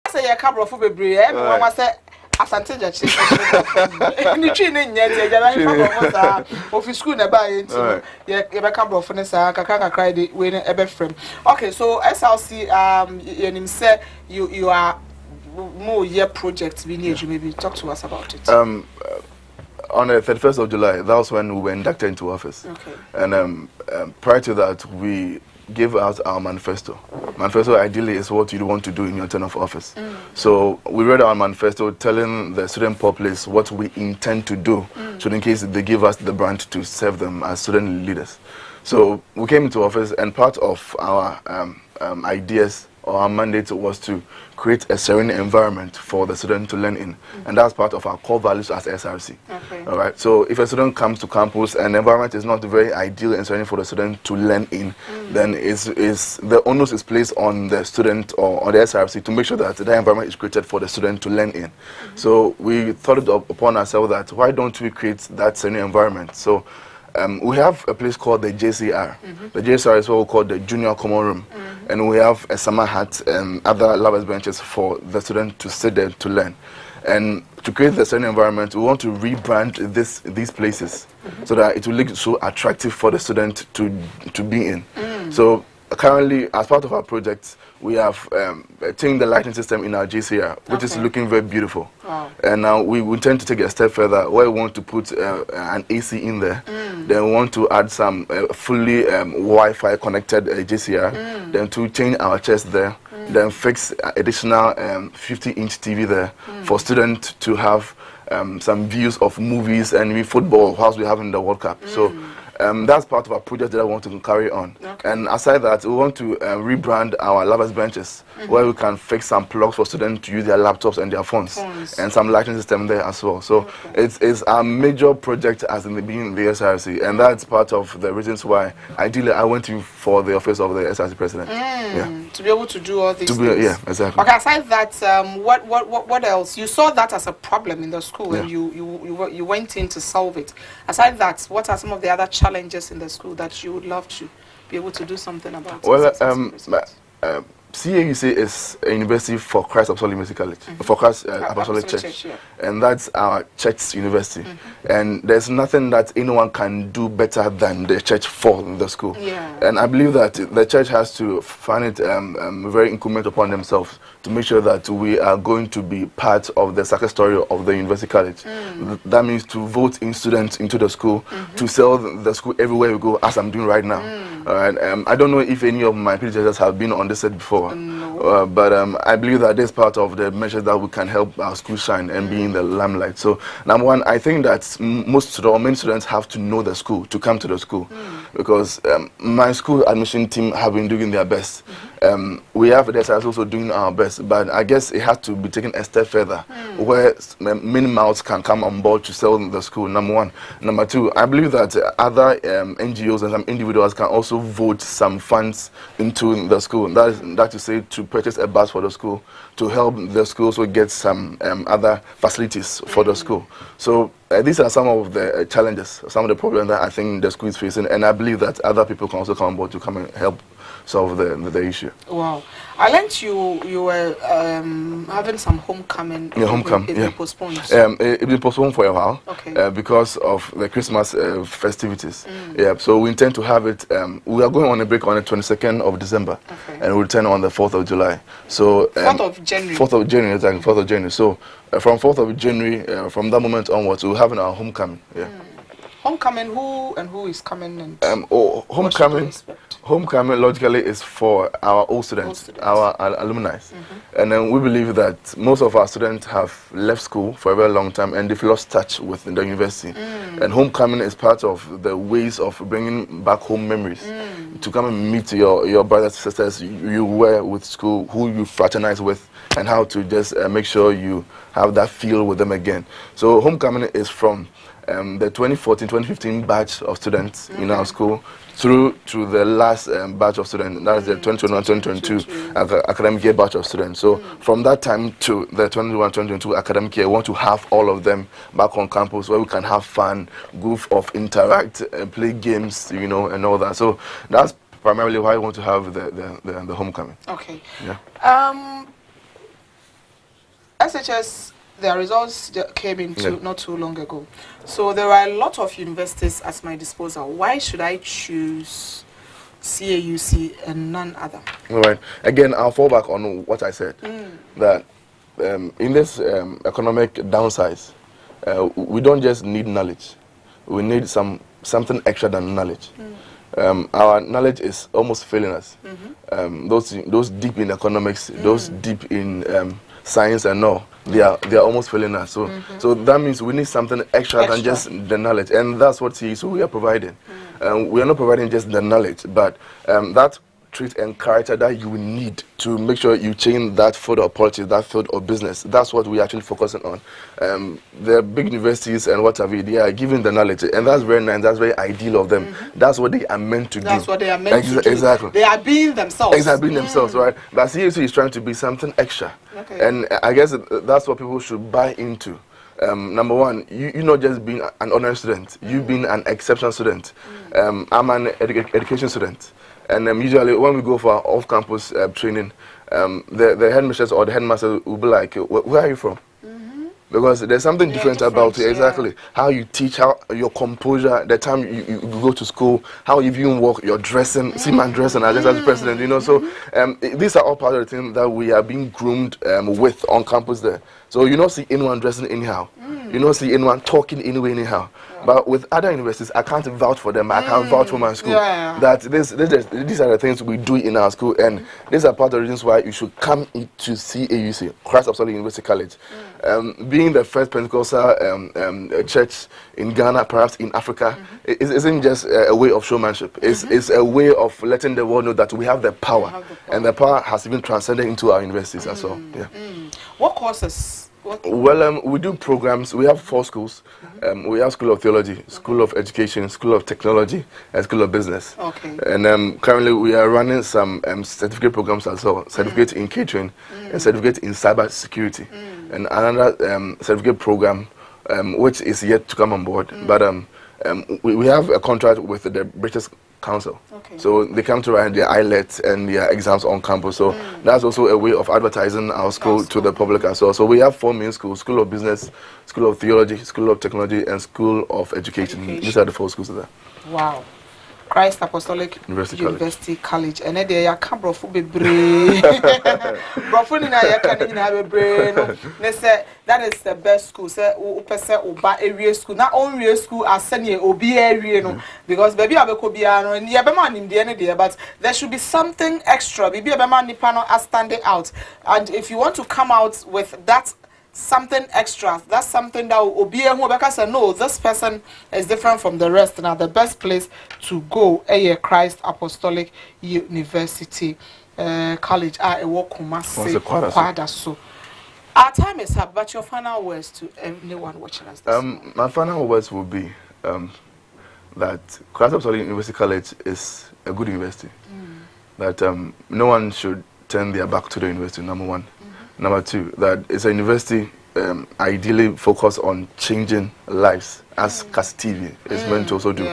say you come from February. Everyone say asante jachi. Ni twi ne nya tie ja na fa office school na ba ye nti ye be come from ne sa kakra de we ne ebe frame. Okay, so SLC yenim say you are more year project we need you maybe talk to us about it. On the 31st of July, that was when we were inducted into office. Okay. And prior to that, we gave out our manifesto. Manifesto ideally is what you want to do in your term of office. So we read our manifesto telling the student populace what we intend to do, so in case they give us the brand to serve them as student leaders. So we came into office, and part of our ideas or our mandate was to create a serene environment for the student to learn in, and that's part of our core values as SRC. Okay. All right. So if a student comes to campus and the environment is not very ideal and serene for the student to learn in, then the onus is placed on the student or on the SRC to make sure that the environment is created for the student to learn in. So we thought it upon ourselves that why don't we create that serene environment? So we have a place called the JCR. The JCR is what we call the Junior Common Room. And we have a summer hut and other lovers benches for the student to sit there to learn. And to create the certain environment, we want to rebrand these places so that it will look so attractive for the student to be in. So currently, as part of our project, we have changed the lighting system in our JCR, which is looking very beautiful. Wow. And now we intend to take a step further where we want to put an AC in there. Then we want to add some fully Wi-Fi connected JCR. Then to change our chairs there. Then fix additional 50-inch TV there for students to have some views of movies and football whilst we have in the World Cup. So that's part of our project that I want to carry on. Okay. And aside that, we want to rebrand our lovers benches where we can fix some plugs for students to use their laptops and their phones. And some lighting system there as well. So it's a major project as in the beginning of the SRC, and that's part of the reasons why ideally I went in for the office of the SRC president. To be able to do all these things. Yeah, exactly. Okay, aside that, what else? You saw that as a problem in the school and you went in to solve it. Aside that, what are some of the other challenges in the school that you would love to be able to do something about? Well, CAUC is a university for Christ Apostolic University College, for Christ Apostolic Church, and that's our church's university. And there's nothing that anyone can do better than the church for the school. And I believe that the church has to find it very incumbent upon themselves to make sure that we are going to be part of the success story of the university college. That means to vote in students into the school, to sell the school everywhere we go, as I'm doing right now. I don't know if any of my predecessors have been on this set before. But I believe that this is part of the measures that we can help our school shine and be in the limelight. So, number one, I think that many students have to know the school to come to the school, because my school admission team have been doing their best. We have the SRS also doing our best, but I guess it has to be taken a step further, where many mouths can come on board to sell the school. Number one. Number two, I believe that other NGOs and some individuals can also vote some funds into the school. That to say, to purchase a bus for the school, to help the school also get some other facilities for the school. So these are some of the challenges, some of the problems that I think the school is facing, and I believe that other people can also come on board to come and help solve the issue. Wow. I learned you were having some homecoming. Yeah, homecoming. It's been postponed. It's been postponed for a while. Okay. Because of the Christmas festivities. Yeah. So we intend to have it. We are going on a break on the 22nd of December, and we'll return on the 4th of July. So 4th of January. 4th of January, exactly. 4th of January. So from 4th of January, from that moment onwards, we'll have our homecoming. Yeah. Homecoming, who is coming? And homecoming logically is for our old students, our alumni. And then we believe that most of our students have left school for a very long time and they've lost touch with the university. And homecoming is part of the ways of bringing back home memories, to come and meet your brothers and sisters you were with school, who you fraternize with, and how to just make sure you have that feel with them again. So homecoming is from the 2014-2015 batch of students in our school through to the last batch of students, that is the 2021-2022 academic year batch of students. So from that time to the 2021-2022 academic year, we want to have all of them back on campus where we can have fun, goof off, interact, play games, and all that. So that's primarily why we want to have the homecoming. Okay. Yeah. SHS, their results came into not too long ago. So there are a lot of universities at my disposal. Why should I choose CAUC and none other? All right. Again, I'll fall back on what I said. That in this economic downsize, we don't just need knowledge. We need something extra than knowledge. Our knowledge is almost failing us. Those deep in economics, those deep in science and all, they are almost failing us. So that means we need something extra than just the knowledge, and that's what we are providing. We are not providing just the knowledge, but that trait and character that you need to make sure you change that field of politics, that field of business. That's what we're actually focusing on. The big universities and what have you, they are giving the knowledge, and that's very nice, that's very ideal of them. That's what they are meant to do. That's what they are meant to do. Exactly. They are being themselves. Exactly, being themselves, right? But CAC is trying to be something extra. And I guess that's what people should buy into. Number one, you not just being an honor student, you being an exceptional student. I'm an education student. And usually when we go for our off-campus training, the headmistress or the headmaster will be like, where are you from? Because there's something different about it. Exactly. How you teach, how your composure, the time you go to school, how you even walk, your dressing, see my dressing as the president, you know. So these are all part of the things that we are being groomed with on campus there. So you don't see anyone dressing anyhow. You don't see anyone talking anyway anyhow. But with other universities, I can't vouch for them. I can't vouch for my school. That these are the things we do in our school, and these are part of the reasons why you should come into CAUC, Christ Apostolic University College. Being the first Pentecostal church in Ghana, perhaps in Africa, it isn't just a way of showmanship. It's a way of letting the world know that we have the power, and the power has been transcended into our universities as well. What courses? Well, we do programs. We have 4 schools. We have School of Theology, School of Education, School of Technology, and School of Business. And currently we are running some certificate programs as well. Certificate in catering and certificate in cyber security. And another certificate program which is yet to come on board. But we have a contract with the British Council. So they come to write their IELTS and their exams on campus. So that's also a way of advertising our school to the public as well. So we have 4 main schools: School of Business, School of Theology, School of Technology, and School of Education. These are the 4 schools there. Wow. Christ Apostolic University College. And then you can brofu bebre. Brofu ni na you can ni na bebre. No, they say that is the best school. Say upese oba area school. Na on area school asanye obi area no. Because baby abeko bia no. Ni ebe man nimde ne there. But there should be something extra. Baby ebe man nipa no are standing out. And if you want to come out with that something extra, that's something that will be a because no, this person is different from the rest. Now the best place to go Christ Apostolic University College I walk so our time is up, but your final words to anyone watching us this morning. My final words will be that Christ Apostolic University College is a good university, that no one should turn their back to the university, number one. Number 2, that it's a university ideally focused on changing lives, as CAS TV is meant to also do.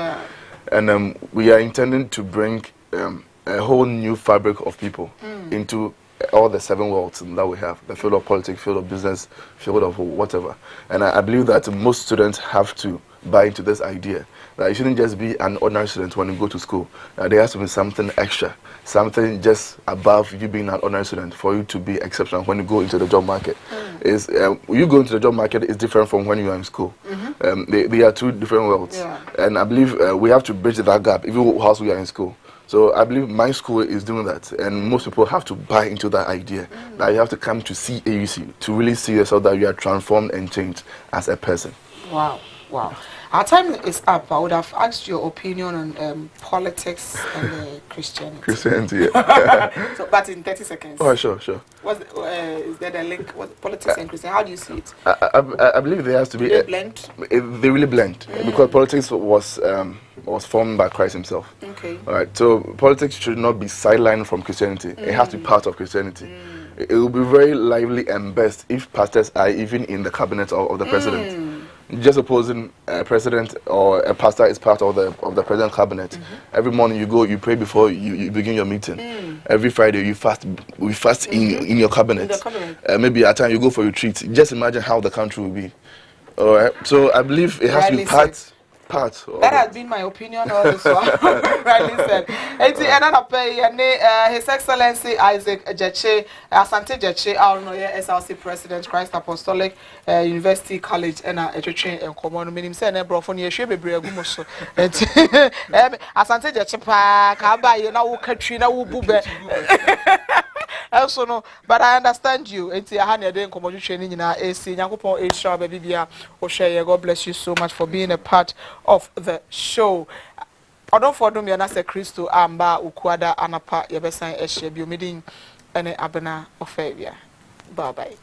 And we are intending to bring a whole new fabric of people into all the 7 worlds that we have: the field of politics, field of business, field of whatever. And I believe that most students have to buy into this idea that you shouldn't just be an ordinary student when you go to school. There has to be something extra, something just above you being an ordinary student for you to be exceptional when you go into the job market. You go into the job market is different from when you are in school. They are 2 different worlds. And I believe we have to bridge that gap even whilst we are in school. So I believe my school is doing that, and most people have to buy into that idea that you have to come to CAUC to really see yourself that you are transformed and changed as a person. Wow. Our time is up. I would have asked your opinion on politics and Christianity. So, but in 30 seconds. Oh, sure. Is there a link? Politics and Christianity? How do you see it? I believe there has to be. They blend. They really blend because politics was formed by Christ Himself. All right. So politics should not be sidelined from Christianity. It has to be part of Christianity. It will be very lively and best if pastors are even in the cabinet of the president. just opposing a president or a pastor is part of the president cabinet. Every morning you go, you pray before you begin your meeting. Every Friday we fast in your cabinet. Maybe at time you go for retreat. Just imagine how the country will be. All right. So I believe it has to be part. That has been my opinion all this while. Rightly said. His Excellency Isaac Jeche, Asante Jeche, SLC President, Christ Apostolic University College, and Echeche and Common Minim Sene Brofon Yeshe Bregumoso. Asante Jeche Pa Kaba, you know, Katrina Wubube. Also no, but I understand you. It's a hand you're community training in our AC. Nyankopon Asia Bibia Oshaya. God bless you so much for being a part of the show. I don't for them yana se Christo amba ukwada anapa yebesan eshe biomedin ene abena ofavia. Bye bye.